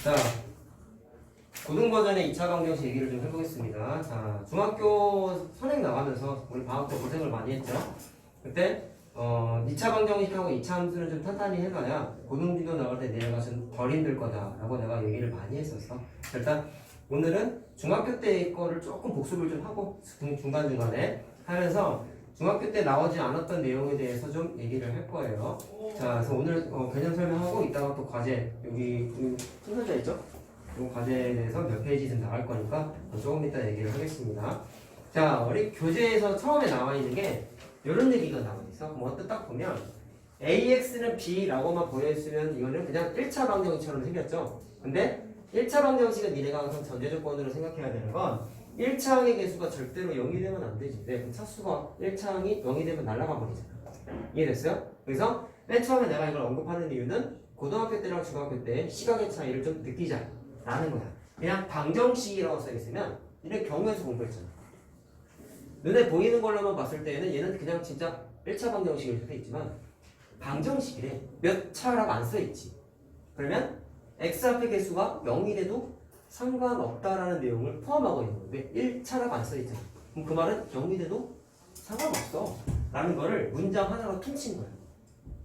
자, 고등 버전의 2차 방정식 얘기를 좀 해보겠습니다. 자, 중학교 선행 나가면서 우리 방학 때 고생을 많이 했죠. 그때 2차 방정식하고 2차 함수는 좀 탄탄히 해놔야 고등비도 나갈 때 내가 좀 덜 힘들 거다라고 내가 얘기를 많이 했었어. 일단 오늘은 중학교 때 거를 조금 복습을 좀 하고 중간중간에 하면서 중학교 때 나오지 않았던 내용에 대해서 좀 얘기를 할 거예요. 자, 그래서 오늘 개념 설명하고 이따가 또 과제 여기 순서자 있죠? 이 과제에 대해서 몇 페이지든 나갈 거니까 조금 이따 얘기를 하겠습니다. 자, 우리 교재에서 처음에 나와 있는 게 이런 얘기가 나와 있어. 먼저 딱 보면 AX는 B라고만 보여있으면 이거는 그냥 1차 방정식처럼 생겼죠. 근데 1차 방정식은 니네가 항상 전제 조건으로 생각해야 되는 건 1차항의 개수가 절대로 0이 되면 안 되지. 네, 그럼 차수가 1차항이 0이 되면 날아가 버리잖아. 이해됐어요? 그래서 맨 처음에 내가 이걸 언급하는 이유는 고등학교 때랑 중학교 때 시각의 차이를 좀 느끼자 라는 거야. 그냥 방정식이라고 써있으면 니네 경우에서 공부했잖아. 눈에 보이는 걸로만 봤을 때에는 얘는 그냥 진짜 1차 방정식일 돼 있지만 방정식이래. 몇 차라고 안 써있지. 그러면 x 앞의 개수가 0이 돼도 상관없다라는 내용을 포함하고 있는 건데 1차라고 안 써있잖아. 그럼 그 말은 0이 돼도 상관없어 라는 거를 문장 하나로 퉁친 거야.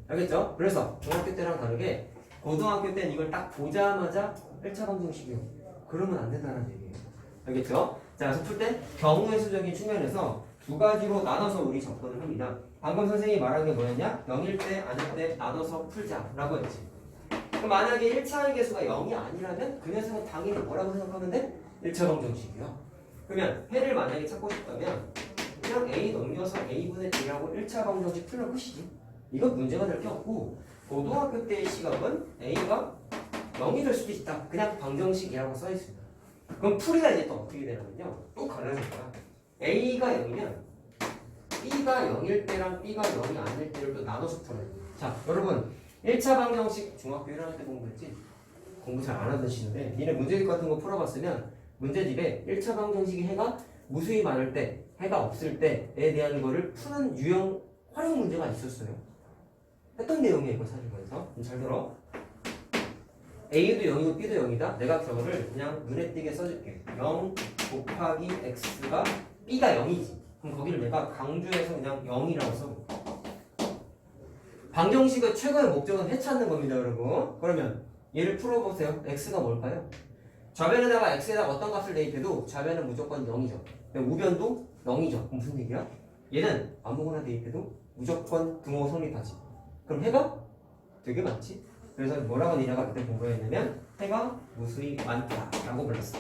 알겠죠? 그래서 중학교 때랑 다르게 고등학교 때는 이걸 딱 보자마자 1차 방정식이요. 그러면 안 된다는 얘기예요. 알겠죠? 자, 그래서 풀 때 경우의 수적인 측면에서 두 가지로 나눠서 우리 접근을 합니다. 방금 선생님이 말한 게 뭐였냐? 0일 때, 아닐 때 나눠서 풀자라고 했지. 그럼 만약에 1차의 개수가 0이 아니라면 그 녀석은 당연히 뭐라고 생각하면 돼? 1차 방정식이요. 그러면 해를 만약에 찾고 싶다면 그냥 A 넘겨서 A분의 B라고 1차 방정식 풀면 끝이지. 이건 문제가 될 게 없고 고등학교 때의 시각은 A가 0이 될 수도 있다. 그냥 방정식이라고 써있습니다. 그럼 풀이가 이제 또 어떻게 되냐면요. 또 갈라질 거야. A가 0이면 B가 0일 때랑 B가 0이 아닐 때를 또 나눠서 풀어요. 자, 여러분 1차 방정식 중학교 1학년 때 공부했지? 공부 잘 안 하시는데 니네 문제집 같은 거 풀어봤으면 문제집에 1차 방정식이 해가 무수히 많을 때, 해가 없을 때에 대한 거를 푸는 유형 활용 문제가 있었어요. 했던 내용이에요. 이거 사실 그래서 잘 들어. A도 0이고 B도 0이다. 내가 저거를 그냥 눈에 띄게 써줄게. 0 곱하기 X가 B가 0이지. 그럼 거기를 내가 강조해서 그냥 0이라고 써볼게. 방정식의 최고의 목적은 해 찾는 겁니다, 여러분. 그러면 얘를 풀어보세요. X가 뭘까요? 좌변에다가 X에다가 어떤 값을 대입해도 좌변은 무조건 0이죠. 우변도 0이죠. 무슨 얘기야? 얘는 아무거나 대입해도 무조건 등호 성립하지. 그럼 해가 되게 많지? 그래서 뭐라고 니네가 그때 공부했냐면 해가 무수히 많다라고 불렀어.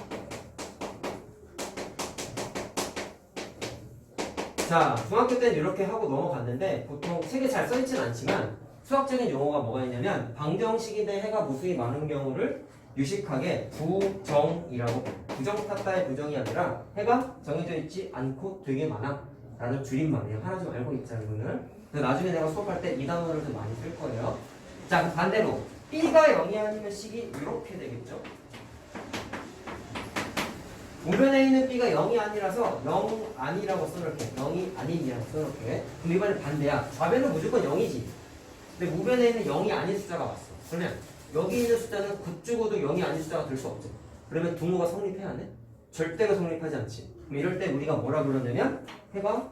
자, 중학교 때는 이렇게 하고 넘어갔는데 보통 책에 잘 써있진 않지만 수학적인 용어가 뭐가 있냐면 방정식인데 해가 무수히 많은 경우를 유식하게 부정이라고 불러요. 부정 탔다의 부정이 아니라 해가 정해져 있지 않고 되게 많아 라는 줄임말이에요. 하나 좀 알고 있자 이거는. 나중에 내가 수업할 때 이 단어를 좀 많이 쓸 거예요. 자, 반대로 B가 0이 아니면 식이 이렇게 되겠죠. 우변에 있는 B가 0이 아니라서 0 아니라고 써놓을게. 0이 아닌이라고 써놓을게. 그럼 이번엔 반대야. 좌변은 무조건 0이지. 근데 우변에 있는 0이 아닌 숫자가 왔어. 그러면 여기 있는 숫자는 그쪽으로도 0이 아닌 숫자가 될 수 없죠. 그러면 등호가 성립해야 돼? 절대로 성립하지 않지. 그럼 이럴 때 우리가 뭐라 불렀냐면 해가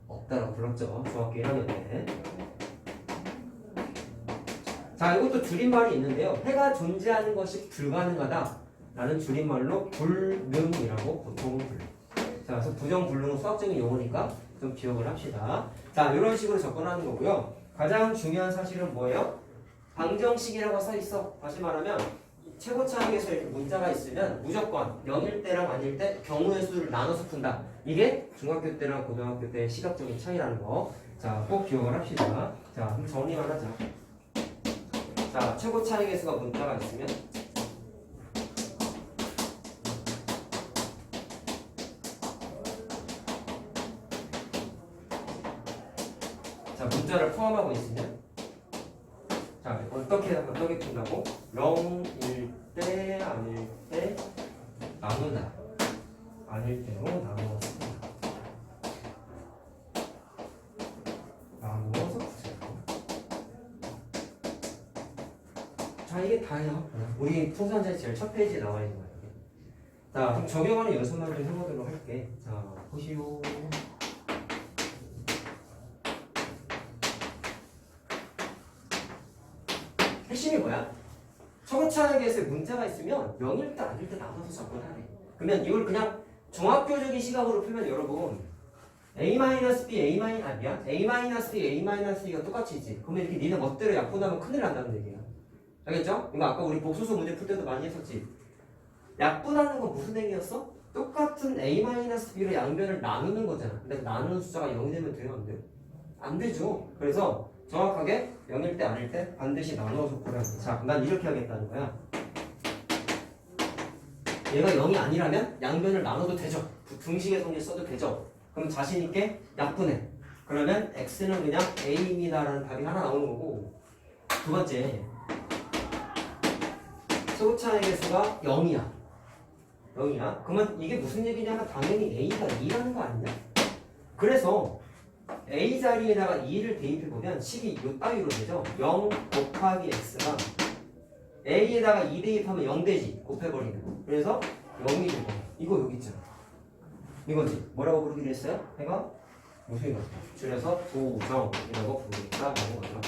없다라고 불렀죠. 중학교 1학년 때. 자, 이것도 줄임말이 있는데요. 해가 존재하는 것이 불가능하다 라는 줄임말로 불능이라고 보통 불러요. 자, 그래서 부정, 불능은 수학적인 용어니까 좀 기억을 합시다. 자, 이런 식으로 접근하는 거고요. 가장 중요한 사실은 뭐예요? 방정식이라고 써 있어. 다시 말하면 최고차항에서 이렇게 문자가 있으면 무조건 0일 때랑 아닐 때 경우의 수를 나눠서 푼다. 이게 중학교 때랑 고등학교 때의 시각적인 차이라는 거. 자, 꼭 기억을 합시다. 자, 그럼 정리만 하자. 자, 최고차항 개수가 문자가 있으면 자, 문자를 포함하고 있으면 자, 어떻게 푼다고? 0일 때, 아닐 때 나누다. 아닐 때로 나누어서 푸세요. 자, 이게 다예요. 우리 풍선제 제일 첫 페이지에 나와 있는 거예요. 자, 그럼 적용하는 연습만 좀 해보도록 할게. 자, 보시오. 핵심이 뭐야? 초고차에게서 문제가 있으면 0일 때 아닐 때 나눠서 접근하래. 그러면 이걸 그냥 종합교적인 시각으로 풀면 여러분 A-B, A-B, A-E가 똑같이지. 그러면 이렇게 니네 멋대로 약분하면 큰일 난다는 얘기야. 알겠죠? 이거 아까 우리 복수수 문제 풀 때도 많이 했었지. 약분하는 건 무슨 얘기였어? 똑같은 A-B로 양변을 나누는 거잖아. 근데 나누는 숫자가 0이 되면 돼요? 안 돼요? 안 되죠. 그래서 정확하게 0일 때 아닐 때 반드시 나누어서 보라. 자, 난 이렇게 하겠다는 거야. 얘가 0이 아니라면 양변을 나눠도 되죠. 등식의 성질 써도 되죠. 그럼 자신 있게 약분해. 그러면 x는 그냥 a입니다라는 답이 하나 나오는 거고, 두 번째 소차의 개수가 0이야. 0이야. 그러면 이게 무슨 얘기냐면 당연히 a가 2라는 거 아니냐? 그래서 a 자리에다가 2를 대입해보면 식이 요 따위로 되죠. 0 곱하기 x가 a에다가 2 대입하면 0 되지. 곱해버리는 거. 그래서 0이 되고 이거 여기 있잖아. 이거지. 뭐라고 부르기로 했어요? 해가 무슨 이거? 줄여서 부정이라고 부르겠다 라는 거죠.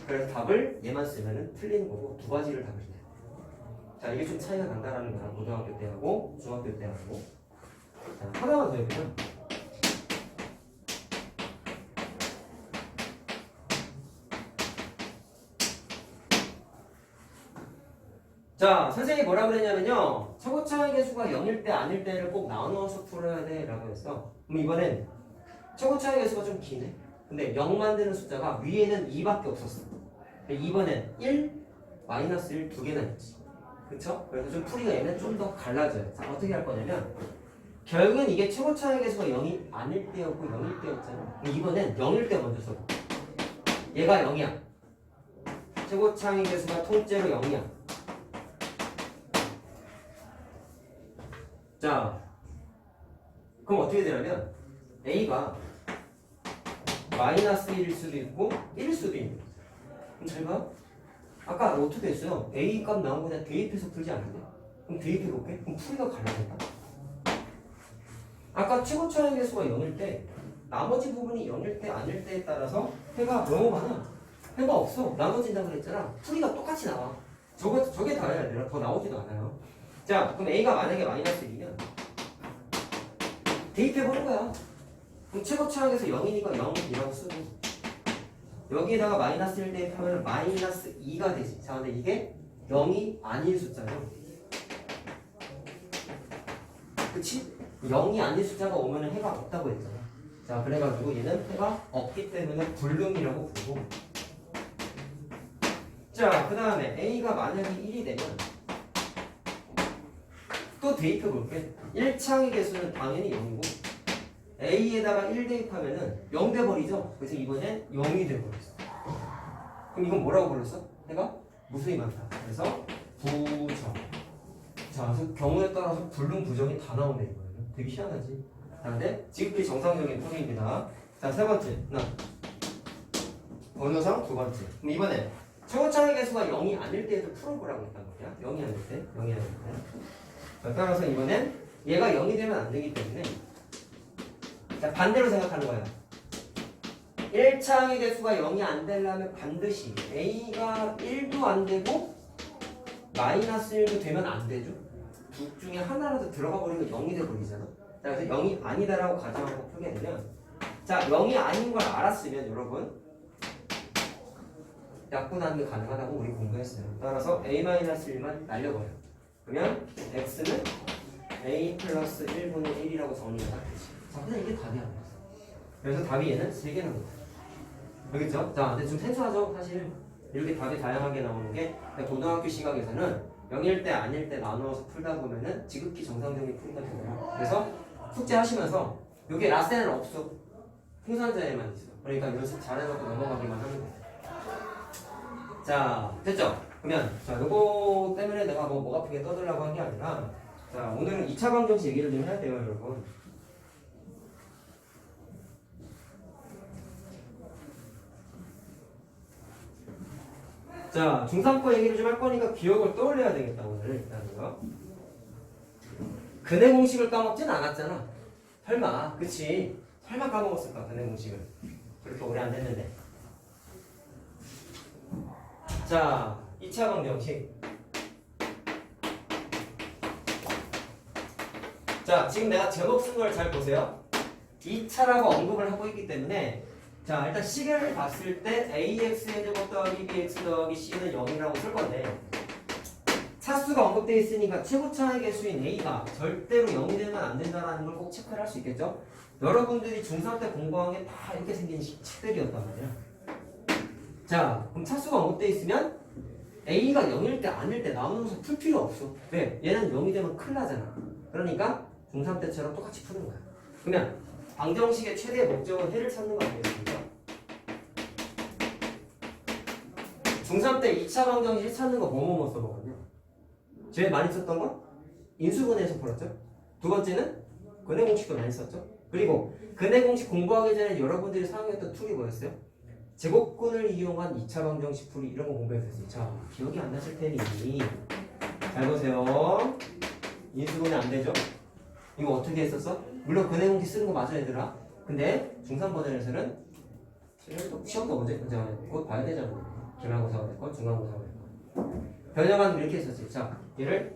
그래서 답을 얘만 쓰면은 틀리는 거고 두 가지를 답을 내. 자, 이게 좀 차이가 난다라는 거야. 고등학교 때하고 중학교 때하고. 자, 하나만 더 해보면 자, 선생님이 뭐라 그랬냐면요. 최고차의 개수가 0일 때 아닐 때를 꼭 나눠서 풀어야 돼 라고 했어. 그럼 이번엔 최고차의 개수가 좀 기네. 근데 0 만드는 숫자가 위에는 2밖에 없었어. 이번엔 1, 마이너스 1 두 개나 있지. 그쵸? 그래서 좀 풀이가 얘는 좀 더 갈라져요. 자, 어떻게 할 거냐면 결국은 이게 최고차의 개수가 0이 아닐 때였고 0일 때였잖아. 이번엔 0일 때 먼저 써봐. 얘가 0이야. 최고차의 개수가 통째로 0이야. 자, 그럼 어떻게 되냐면 a가 마이너스 1일 수도 있고 1일 수도 있는 거죠. 그럼 잘 봐. 아까 어떻게 했어요? a 값 나온 거 그냥 대입해서 풀지 않는데? 그럼 대입해볼게. 그럼 풀이가 갈라진다. 아까 최고차의 개수가 0일 때 나머지 부분이 0일 때 아닐 때에 따라서 해가 너무 많아. 해가 없어. 나눠진다고 그랬잖아. 풀이가 똑같이 나와. 저게 다야 아니라 더 나오지도 않아요. 자, 그럼 a가 만약에 마이너스 1이면 대입해보는 거야. 그럼 최고차항에서 0이니까 0이라고 쓰고 여기에다가 마이너스 1 대입하면 마이너스 2가 되지. 자, 근데 이게 0이 아닌 숫자죠. 그치? 0이 아닌 숫자가 오면 해가 없다고 했잖아. 자, 그래가지고 얘는 해가 없기 때문에 불능이라고 부르고, 자, 그 다음에 a가 만약에 1이 되면 또 대입해볼게. 1창의 개수는 당연히 0이고 a에다가 1 대입하면은 0 돼버리죠. 그래서 이번엔 0이 돼버렸어. 그럼 이건 뭐라고 불렀어? 해가 무수히 많다. 그래서 부정. 자, 그래서 경우에 따라서 불능 부정이 다 나오네. 이거는 되게 희한하지. 자, 근데 지극히 정상적인 풀이입니다. 자, 세 번째 하나 번호상 두 번째. 그럼 이번에 최고차의 개수가 0이 아닐 때에도 풀어보라고 했단 말이야. 0이 아닐 때, 0이 아닐 때. 자, 따라서 이번엔 얘가 0이 되면 안 되기 때문에 자, 반대로 생각하는 거야. 1창의 개수가 0이 안 되려면 반드시 a가 1도 안 되고 마이너스 1도 되면 안 되죠. 둘 중에 하나라도 들어가 버리면 0이 돼 버리잖아. 자, 그래서 0이 아니다라고 가정하고 풀게 되면 자, 0이 아닌 걸 알았으면 여러분 약분하는 게 가능하다고 우리 공부했어요. 따라서 a-1만 날려버려. 그러면 x는 a 플러스 1분의 1이라고 정리가 되지. 자, 그냥 이게 답이 아니었어. 그래서 답이 얘는 3개 나옵니다. 알겠죠? 자, 근데 좀 생소하죠? 사실 이렇게 답이 다양하게 나오는 게 고등학교 시각에서는 0일 때 아닐 때 나누어서 풀다 보면은 지극히 정상적인 풀이가 되고요. 그래서 숙제 하시면서 여기 라센은 없어. 풍선자에만 있어. 그러니까 연습 잘해놓고 넘어가기만 하는 거예요. 자, 됐죠? 그러면 자, 요거 때문에 내가 목 아프게 떠들라고 한 게 아니라 자, 오늘은 2차 방정식 얘기를 좀 해야 돼요, 여러분. 자, 중3거 얘기를 좀 할 거니까 기억을 떠올려야 되겠다, 오늘 일단은요. 근해 공식을 까먹진 않았잖아. 설마, 그치? 설마 까먹었을까, 근해 공식을. 그렇게 오래 안 됐는데. 자, 2차 방정식. 자, 지금 내가 제목 쓴 걸 잘 보세요. 2차라고 언급을 하고 있기 때문에 자, 일단 식을 봤을 때 ax의 제곱 더하기 bx 더하기 c는 0이라고 쓸 건데 차수가 언급되어 있으니까 최고차의 개수인 a가 절대로 0이 되면 안 된다는 걸 꼭 체크를 할 수 있겠죠? 여러분들이 중3 때 공부한 게 다 이렇게 생긴 책들이었단 말이야. 자, 그럼 차수가 언급되어 있으면 a가 0일 때 아닐 때 나누면서 풀 필요 없어. 왜? 얘는 0이 되면 큰일 나잖아. 그러니까 중3 때처럼 똑같이 푸는 거야. 그러면 방정식의 최대 목적은 해를 찾는 거 아니겠습니까? 중3 때 2차 방정식 해 찾는 거 뭐뭐뭐 써먹었냐? 제일 많이 썼던 건 인수분해에서 풀었죠. 두 번째는 근해 공식도 많이 썼죠. 그리고 근해 공식 공부하기 전에 여러분들이 사용했던 툴이 뭐였어요? 제곱근을 이용한 2차 방정식 풀이 이런 거 공부했었어요. 자, 기억이 안 나실 테니 잘 보세요. 인수분해 안 되죠? 이거 어떻게 했었어? 물론 근해 공식 쓰는 거 맞아 얘들아. 근데 중3 버전에서는 시험도 언제 곧 봐야 되잖아. 기말고사가 됐고 중간고사가 됐고 변형하는 이렇게 했었지. 자, 얘를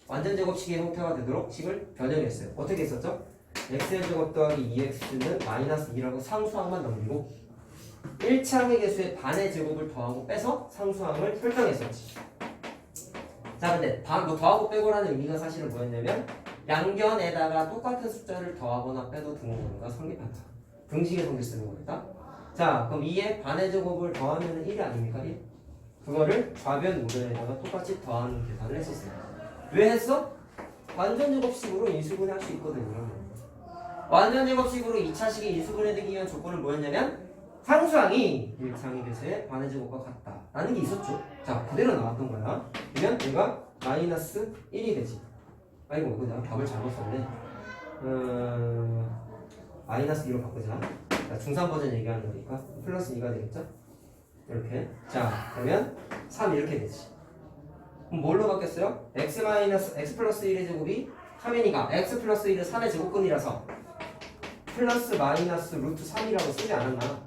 완전 제곱식의 형태가 되도록 식을 변형했어요. 어떻게 했었죠? x의 제곱 더하기 2x는 마이너스 2라고 상수항만 넘기고 1차항의 개수의 반의 제곱을 더하고 빼서 상수항을 설정했었지. 자, 근데 뭐 더하고 빼고라는 의미가 사실은 뭐였냐면 양변에다가 똑같은 숫자를 더하거나 빼도 등호가 성립한다. 등식의 성질 쓰는 거겠다. 자, 그럼 2의 반의 제곱을 더하면 1이 아닙니까? 1? 그거를 좌변 우변에다가 똑같이 더하는 계산을 했었어요. 왜 했어? 완전 제곱식으로 인수분해 할 수 있거든요. 완전 제곱식으로 2차식이 인수분해되기 위한 조건은 뭐였냐면 상수항이 1차항의 개수의 반의 제곱과 같다 라는 게 있었죠. 자, 그대로 나왔던 거야. 그러면 얘가 마이너스 1이 되지. 아이고, 이거 내가 답을 잘못 썼네. 마이너스 2로 바꾸자. 자, 중3 버전 얘기하는 거니까 플러스 2가 되겠죠? 이렇게. 자, 그러면 3 이렇게 되지. 그럼 뭘로 바뀌었어요? x 플러스 1의 제곱이 3이니까 x 플러스 1은 3의 제곱근이라서 플러스 마이너스 루트 3이라고 쓰지 않았나?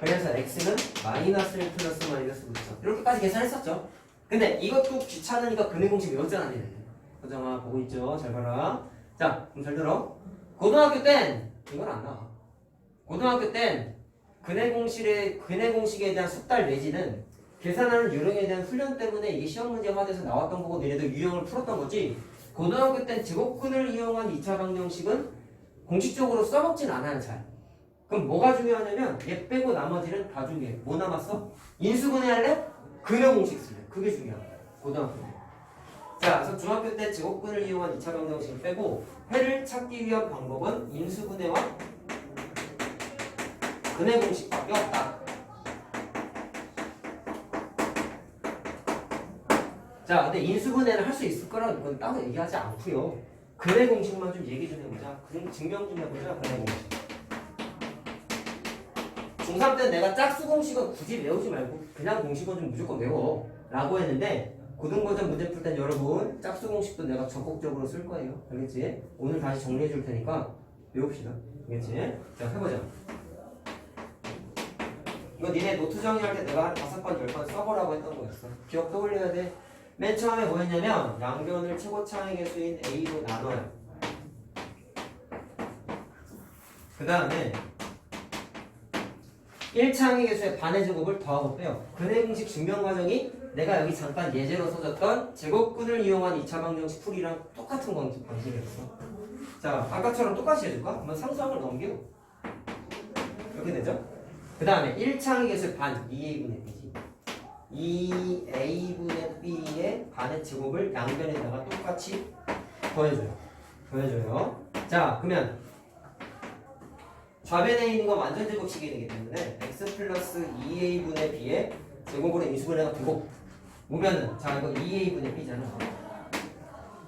그래서 x는 마이너스 1 플러스 마이너스 루트 3 이렇게까지 계산했었죠. 근데 이것도 귀찮으니까 근해 공식 외웠잖아. 허정아 보고 있죠? 잘 봐라. 자, 그럼 잘 들어. 고등학교 땐 이건 안 나와. 고등학교 땐 근해 공식에 대한 숙달 내지는 계산하는 요령에 대한 훈련 때문에 이게 시험 문제화돼서 나왔던 거고 너희도 유형을 풀었던 거지. 고등학교 땐 제곱근을 이용한 2차 방정식은 공식적으로 써먹진 않아요. 잘. 그럼 뭐가 중요하냐면 얘 빼고 나머지는 다 중요해. 뭐 남았어? 인수분해 할래? 근해 공식 쓸래. 그게 중요해. 고등학교 때. 자, 그래서 중학교 때 제곱근을 이용한 2차 방정식을 빼고 해를 찾기 위한 방법은 인수분해와 근해 공식밖에 없다. 자, 근데 인수분해를 할 수 있을 거라고 이건 따로 얘기하지 않고요. 근해 공식만 좀 얘기 좀 해보자. 그럼 증명 좀 해보자. 근해 공식. 중3 때 내가 짝수 공식은 굳이 외우지 말고 그냥 공식은 좀 무조건 외워 라고 했는데 고등버전 문제 풀 땐 여러분 짝수 공식도 내가 적극적으로 쓸 거예요. 알겠지? 오늘 다시 정리해 줄 테니까 외웁시다. 알겠지? 자, 해보자. 이거 니네 노트 정리할 때 내가 한 5번, 10번 써보라고 했던 거였어. 기억 떠올려야 돼. 맨 처음에 뭐였냐면 양변을 최고차의 개수인 a로 나눠요. 그 다음에 1차항의 개수의 반의 제곱을 더하고 빼요. 근해 공식 증명 과정이 내가 여기 잠깐 예제로 써줬던 제곱근을 이용한 2차 방정식 풀이랑 똑같은 방식이었어. 자, 아까처럼 똑같이 해줄까? 한번 상수항을 넘겨. 이렇게 되죠? 그 다음에 1차항의 개수의 반, 2a분의 b지. 2a분의 b의 반의 제곱을 양변에다가 똑같이 더해줘요. 자, 그러면 좌변에 있는 건 완전 제곱식이 되기 때문에 x 플러스 2a분의 b의 제곱으로 인수분해가 되고 우변은 자 이거 2a분의 b잖아.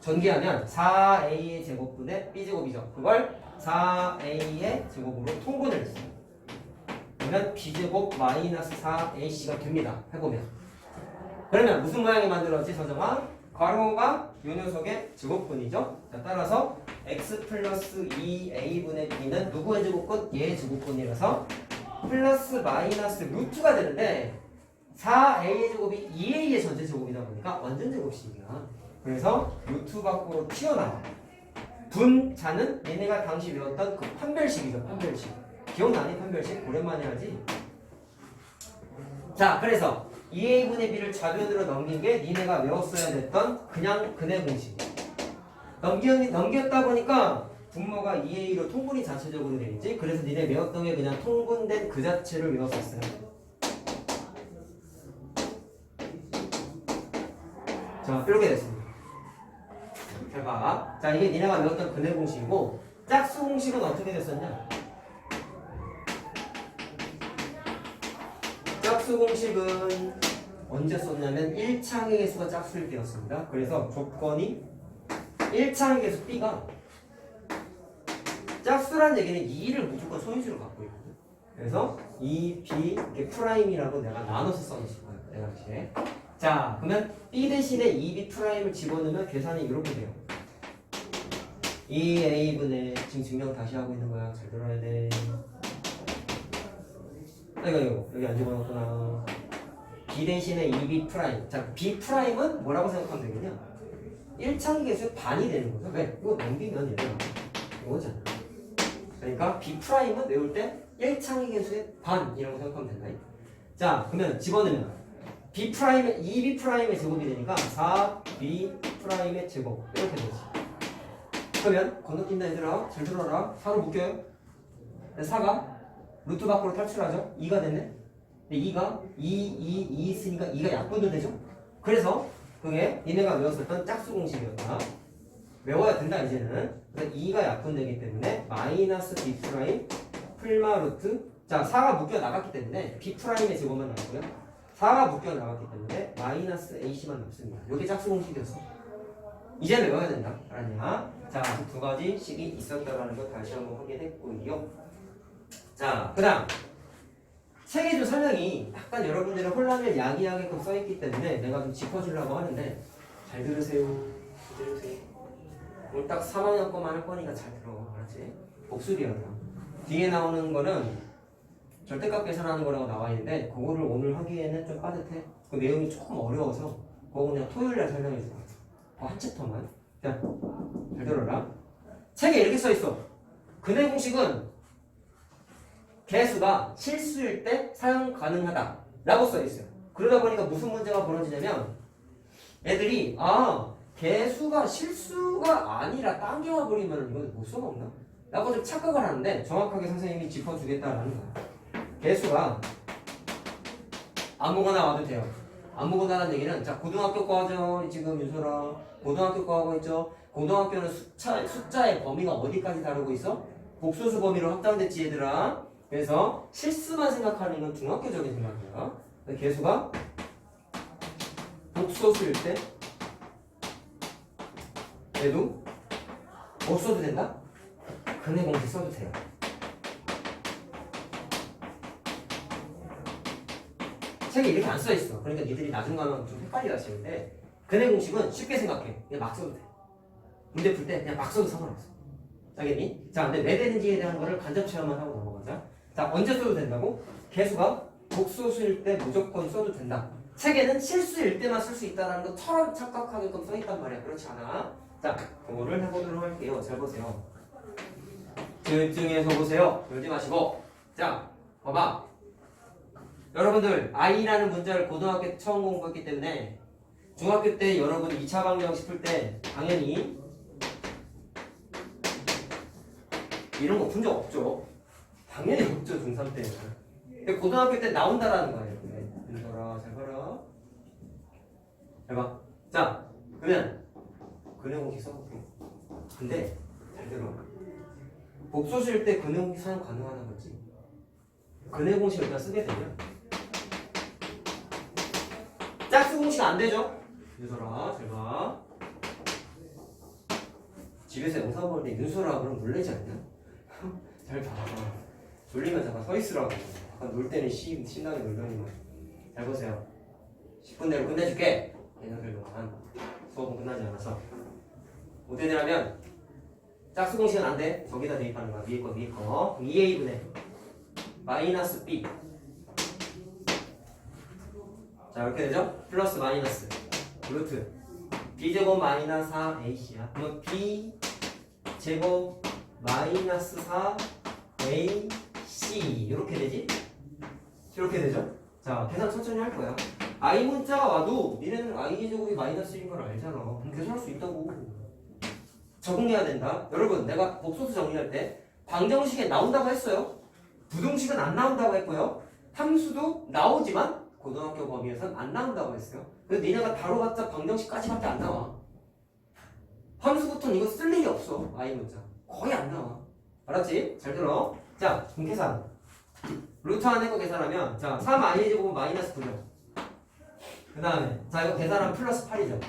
전개하면 4a의 제곱분의 b제곱이죠. 그걸 4a의 제곱으로 통분을 했어요. 하면 b제곱 마이너스 4ac가 됩니다. 해보면. 그러면 무슨 모양이 만들어지 서정아? 괄호가 요 녀석의 제곱근이죠. 자, 따라서 x 플러스 2a분의 b는 누구의 제곱근? 얘의 제곱근이라서 플러스 마이너스 루트가 되는데 4a의 제곱이 2a의 전체 제곱이다 보니까 완전 제곱식이야. 그래서 루트 밖으로 튀어나와. 분자는 얘네가 당시 외웠던 그 판별식이죠. 판별식. 기억나니? 판별식? 오랜만에 하지? 자, 그래서 2a분의 b를 좌변으로 넘긴 게 니네가 외웠어야 됐던 그냥 근해 공식. 넘겼다 보니까 분모가 2a로 통분이 자체적으로 되겠지? 그래서 니네 외웠던 게 그냥 통분된 그 자체를 외웠었어요. 자, 이렇게 됐습니다. 잘 봐. 자, 이게 니네가 외웠던 근해 공식이고 짝수 공식은 어떻게 됐었냐? 짝수 공식은 언제 썼냐면 1창의 개수가 짝수일 때였습니다. 그래서 조건이 1창의 개수 b가 짝수라는 얘기는 2를 무조건 소인수로 갖고 있거든. 그래서 2b 이렇게 프라임이라고 내가 나눠서 써놓을 거예요. 내가 이렇게. 자, 그러면 b 대신에 2b 프라임을 집어넣으면 계산이 이렇게 돼요. 2a분의 지금 증명 다시 하고 있는 거야. 잘 들어야 돼. 이거 여기 안 집어넣었구나. b 대신에 2b 프라임. 자, b 프라임은 뭐라고 생각하면 되겠냐? 1창의 개수의 반이 되는 거죠. 왜? 이거 넘기면 얘들아 이거잖아. 그러니까 b 프라임은 외울 때 1창의 개수의 반이라고 생각하면 된다. 자, 그러면 집어넣으면 b 프라임의 2b 프라임의 제곱이 되니까 4b 프라임의 제곱 이렇게 되지. 그러면 건너뛴다 얘들아. 잘 들어라. 4로 묶여요. 4가 루트 밖으로 탈출하죠. 2가 됐네. 2가 2 있으니까 2가 약분도 되죠. 그래서 그게 니네가 외웠었던 짝수 공식이었다. 외워야 된다 이제는. 그래서 2가 약분되기 때문에 마이너스 b 프라임 풀마 루트. 자, 4가 묶여 나갔기 때문에 b 프라임의 제곱만 나왔고요. 4가 묶여 나갔기 때문에 마이너스 ac만 남습니다. 이게 짝수 공식이었어. 이제 외워야 된다. 알았냐? 자, 두 가지씩이 있었다라는 거 다시 한번 확인했고요. 자, 그 다음 책에 좀 설명이 약간 여러분들의 혼란을 야기하게끔 써있기 때문에 내가 좀 짚어주려고 하는데 잘 들으세요. 잘 들으세요. 오늘 딱 3학년 거만 할 거니까 잘 들어. 알았지? 복습이야. 뒤에 나오는 거는 절대값 계산하는 거라고 나와 있는데 그거를 오늘 하기에는 좀 빠듯해. 그 내용이 조금 어려워서 그거 그냥 토요일날 설명해 줄 거야. 한 챕터만. 자, 잘 들어라. 책에 이렇게 써있어. 근해 공식은 개수가 실수일 때 사용 가능하다 라고 써있어요. 그러다 보니까 무슨 문제가 벌어지냐면 애들이 개수가 실수가 아니라 당겨와 버리면 이건 못 써먹나? 라고 좀 착각을 하는데 정확하게 선생님이 짚어주겠다라는 거야. 개수가 아무거나 와도 돼요. 아무거나라는 얘기는 자, 고등학교 거 하죠. 지금 윤설아 고등학교 거 하고 있죠. 고등학교는 숫자의 범위가 어디까지 다루고 있어? 복소수 범위로 확장됐지 얘들아. 그래서 실수만 생각하는 건 중학교적인 생각이야. 개수가 복소수일 때 얘도 못 써도 된다? 근해 공식 써도 돼요. 책에 이렇게 안 써있어. 그러니까 니들이 나중 가면 좀 헷갈려 하시는데 근해 공식은 쉽게 생각해. 그냥 막 써도 돼. 문제 풀 때 그냥 막 써도 상관없어. 알겠니? 자, 근데 왜 되는지에 대한 거를 간접 체험만 하고 넘어가자. 자, 언제 써도 된다고? 개수가 복소수일 때 무조건 써도 된다. 책에는 실수일 때만 쓸 수 있다는 것처럼 착각하게끔 써있단 말이야. 그렇지 않아? 자, 그거를 해보도록 할게요. 잘 보세요. 집중해서 보세요. 놀지 마시고. 자, 봐봐. 여러분들 I라는 문자를 고등학교 때 처음 공부했기 때문에 중학교 때 여러분 2차 방정 짚을 때 당연히 이런 거 푼 적 없죠. 당연히 없죠. 중3 때는. 근데 고등학교 때 나온다라는 거예요. 윤설아 잘 봐라. 잘 봐. 자, 그러면 근해 공식 써볼게. 근데 잘 들어. 복소수일 때 근해 공식 사용 가능하다는 거지. 근해 공식을 일단 쓰게 되면 짝수 공식 안 되죠? 윤설아 잘 봐. 집에서 영상 보는데 윤설아 그럼 놀라지 않냐? 잘 봐. 졸리면 잠깐 서 있으라고. 놀 때는 신나게 놀더니만. 잘 보세요. 10분 내로 끝내줄게. 얘네들 동안 수업은 끝나지 않아서. 어떻게 되냐면 짝수공식은 안 돼. 저기다 대입하는 거야. 위에 거 위에 거. 2a분의 마이너스 b. 자 이렇게 되죠? 플러스 마이너스 루트 b제곱 마이너스 4ac야. 그럼 b제곱 마이너스 4ac 이렇게 되지? 이렇게 되죠? 자 계산 천천히 할 거야. i 문자가 와도 니네는 i 제곱이 마이너스 1인 걸 알잖아. 그럼 계산할 수 있다고. 적응해야 된다. 여러분 내가 복소수 정리할 때 방정식에 나온다고 했어요. 부등식은 안 나온다고 했고요. 함수도 나오지만 고등학교 범위에서는 안 나온다고 했어요. 그래서 니네가 다뤄봤자 방정식까지밖에 안 나와. 함수부터는 이거 쓸 일이 없어. i 문자 거의 안 나와. 알았지? 잘 들어. 자 그럼 계산 루트 안에 거 계산하면 자 3i 제곱은 마이너스 9죠. 그 다음에 자 이거 계산하면 플러스 8이죠.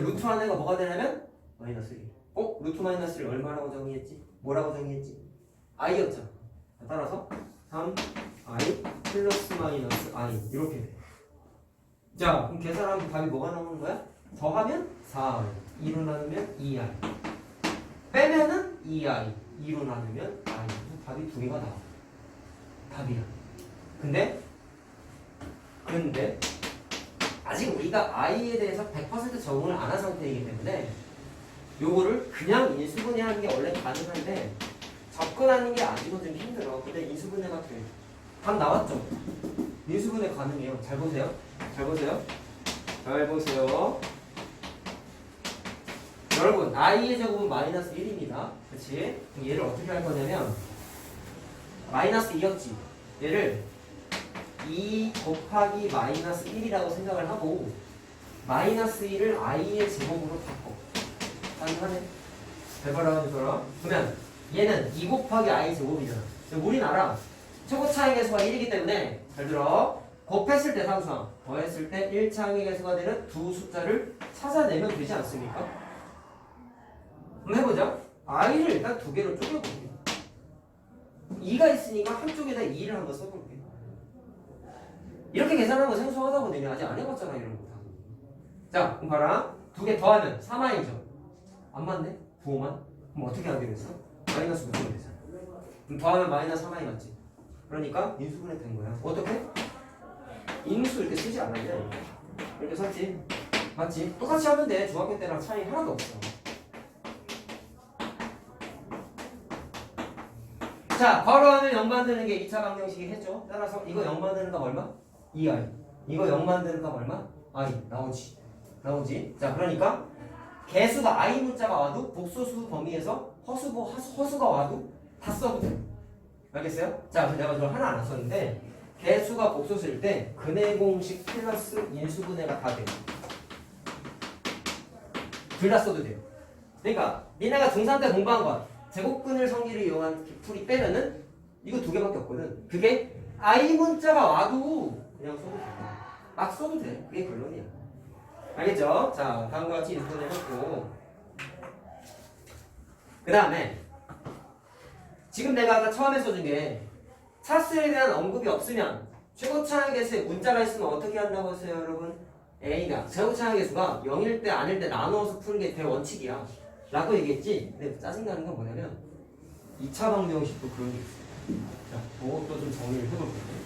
루트 안에 거 뭐가 되냐면 마이너스 1. 루트 마이너스 1 얼마라고 정의했지? 뭐라고 정의했지? i였잖아. 따라서 3i 플러스 마이너스 i 이렇게 돼. 자 그럼 계산하면 답이 뭐가 나오는 거야? 더하면 4i 2로 나누면 2i 빼면은 2i 2로 나누면 i 답이 두 개가 나와. 답이야. 근데 아직 우리가 i에 대해서 100% 적응을 안 한 상태이기 때문에 요거를 그냥 인수분해하는 게 원래 가능한데 접근하는 게 아직은 좀 힘들어. 근데 인수분해가 돼. 답 나왔죠? 인수분해 가능해요. 잘 보세요. 잘 보세요. 잘 보세요. 여러분 i의 제곱은 마이너스 1입니다. 그치? 얘를 어떻게 할 거냐면 마이너스 2였지. 얘를 2 곱하기 마이너스 1이라고 생각을 하고 마이너스 1을 i의 제곱으로 바꿔. 가능하네. 해봐라 해줘라. 그러면 얘는 2 곱하기 i 제곱이잖아. 우린 알아. 최고 차항의 개수가 1이기 때문에 잘 들어. 곱했을 때 상수항 더했을 때 1차항의 개수가 되는 두 숫자를 찾아내면 되지 않습니까? 한번 해보자. i를 일단 두 개로 쪼개볼게. 2가 있으니까 한쪽에다 2를 한번 써볼게. 이렇게 계산하는 거 생소하다고 내가 아직 안 해봤잖아 이런 거 다. 자 그럼 봐라. 두 개 더하면 3i죠. 안 맞네? 부호만? 그럼 어떻게 하기로 했어? 마이너스 무조건 되잖아. 그럼 더하면 마이너스 3i 맞지? 그러니까 인수분해 된 거야. 어떻게? 인수 이렇게 쓰지 않았냐? 이렇게 썼지? 맞지? 똑같이 하면 돼. 중학교 때랑 차이 하나도 없어. 자, 괄호하면 0 만드는 게 2차 방정식이 했죠? 따라서 이거 0 만드는 값 얼마? 2i. 이거 0 만드는 값 얼마? i. 나오지? 자, 그러니까 개수가 i 문자가 와도 복소수 범위에서 허수가 와도 다 써도 돼. 알겠어요? 자, 그럼 내가 저걸 하나 안 썼는데 개수가 복소수일 때 근해 공식 플러스 인수분해가 다 돼. 둘 다 써도 돼요. 그러니까 니네가 중3 때 공부한 거 제곱근을 성질을 이용한 풀이 빼면은 이거 두 개밖에 없거든. 그게 i 문자가 와도 그냥 써도 돼. 막 써도 돼. 그게 결론이야. 알겠죠? 자, 다음과 같이 인수분해 했고 그 다음에 지금 내가 아까 처음에 써준 게 차수에 대한 언급이 없으면 최고차항 개수에 문자가 있으면 어떻게 한다고 했어요 여러분? A가 최고차항 개수가 0일 때 아닐 때 나누어서 푸는 게 대원칙이야 라고 얘기했지. 근데 짜증나는 건 뭐냐면 2차 방정식도 그런 게 있어요. 자, 그것도 좀 정리를 해볼게요.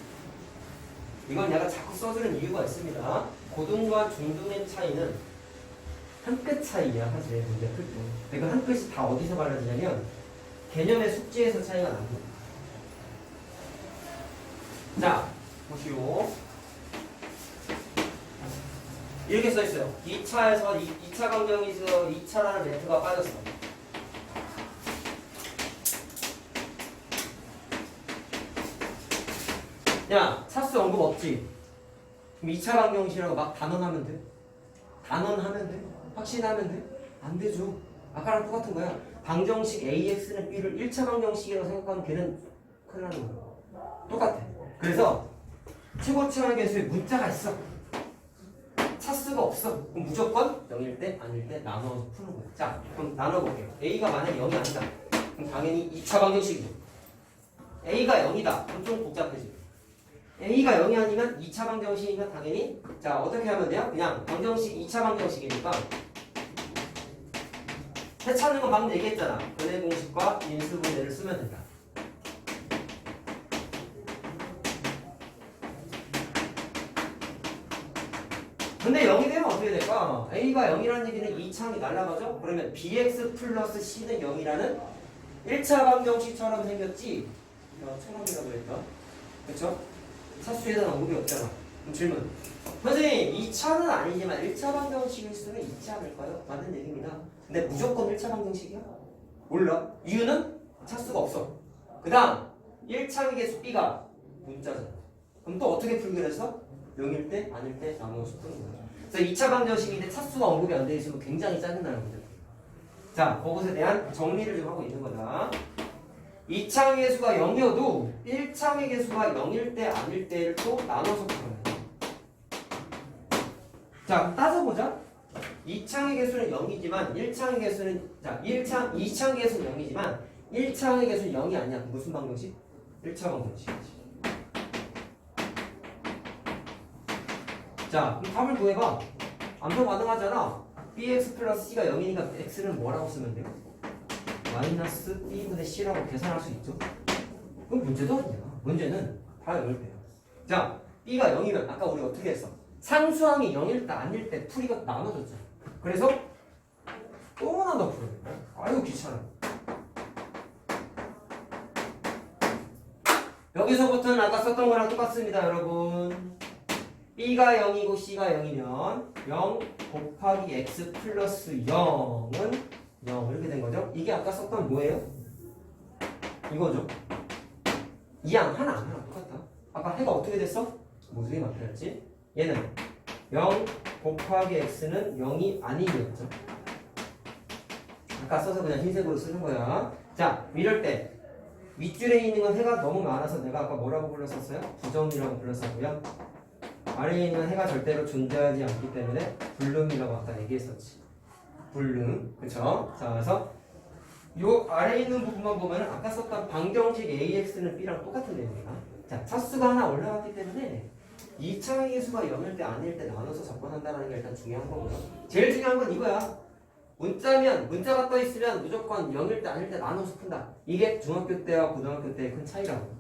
이건 내가 자꾸 써주는 이유가 있습니다. 고등과 중등의 차이는 한 끗 차이야 사실 문제 풀 때. 그러니까 한 끗이 다 어디서 갈라지냐면 개념의 숙지에서 차이가 납니다. 자, 보시오. 이렇게 써있어요. 2차에서 2차 강정에서 2차라는 멘트가 빠졌어. 야, 차수 언급 없지? 그럼 2차 강정식이라고 막 단언하면 돼? 단언하면 돼? 확신하면 돼? 안 되죠. 아까랑 똑같은 거야. 방정식 AX는 B를 1차 방정식이라고 생각하면 걔는 큰일 나는 거야. 똑같아. 그래서 최고치환 개수에 문자가 있어. 차수가 없어. 그럼 무조건 0일 때 아닐 때 나눠서 푸는 거야. 자, 그럼 나눠볼게요. A가 만약에 0이 아니다. 그럼 당연히 2차 방정식이죠. A가 0이다. 그럼 좀 복잡해져. A가 0이 아니면 2차 방정식이면 당연히 자 어떻게 하면 돼요? 그냥 방정식 2차 방정식이니까 해찾는 건 방금 얘기했잖아. 근해 공식과 인수분해를 쓰면 된다. 근데 0이 되면 어떻게 될까? A가 0이라는 얘기는 2차항이 날아가죠? 그러면 bx 플러스 c는 0이라는 1차 방정식처럼 생겼지? 야, 처럼이라고 했다. 그쵸? 차수에 대한 언급이 없잖아. 그럼 질문. 선생님, 2차는 아니지만 1차 방정식일 수는 있지 않을까요? 맞는 얘기입니다. 근데 무조건 1차 방정식이야? 몰라. 이유는 차수가 없어. 그 다음, 1차의 개수 b가 문자잖아. 그럼 또 어떻게 풀기로 했어? 0일 때, 아닐 때 나누어서 푸는 거야. 그래서 2차 방정식인데 차수가 언급이 안 돼 있으면 굉장히 짜증나는 문제. 자, 그것에 대한 정리를 좀 하고 있는 거다. 2차의 개수가 0이어도 1차의 개수가 0일 때 아닐 때를 또 나눠서 풀어요. 자, 따져보자. 2차의 개수는 0이지만 1차의 개수는 자, 2차의 개수는 0이지만 1차의 개수는 0이 아니야. 무슨 방정식? 1차 방정식이지. 자, 그럼 답을 구해봐. 암산 가능하잖아. bx 플러스 c가 0이니까 x는 뭐라고 쓰면 돼요? 마이너스 b분의 c라고 계산할 수 있죠. 그럼 문제도 아니야. 문제는 다 0일 때야. 자, b가 0이면 아까 우리 어떻게 했어? 상수항이 0일 때 아닐 때 풀이가 나눠졌잖아. 그래서 또 하나 더 풀어야 돼. 아이고 귀찮아. 여기서부터는 아까 썼던 거랑 똑같습니다, 여러분. b가 0이고 c가 0이면 0 곱하기 x 플러스 0은 0 이렇게 된 거죠. 이게 아까 썼던 뭐예요? 이거죠. 이항 하나 안 하나 똑같다. 아까 해가 어떻게 됐어? 모두에 맞춰졌지. 얘는 0 곱하기 x는 0이 아니었죠. 아까 써서 그냥 흰색으로 쓰는 거야. 자, 이럴 때 윗줄에 있는 건 해가 너무 많아서 내가 아까 뭐라고 불렀었어요? 부정이라고 불렀었고요. 아래에 있는 해가 절대로 존재하지 않기 때문에 불능이라고 아까 얘기했었지. 불능, 그쵸? 자, 그래서 요 아래에 있는 부분만 보면 아까 썼던 방정식 AX는 B랑 똑같은 내용이야. 자, 차수가 하나 올라갔기 때문에 2차의 개수가 0일 때 아닐 때 나눠서 접근한다는 게 일단 중요한 거고요. 제일 중요한 건 이거야. 문자가 떠 있으면 무조건 0일 때 아닐 때 나눠서 푼다. 이게 중학교 때와 고등학교 때의 큰 차이라고.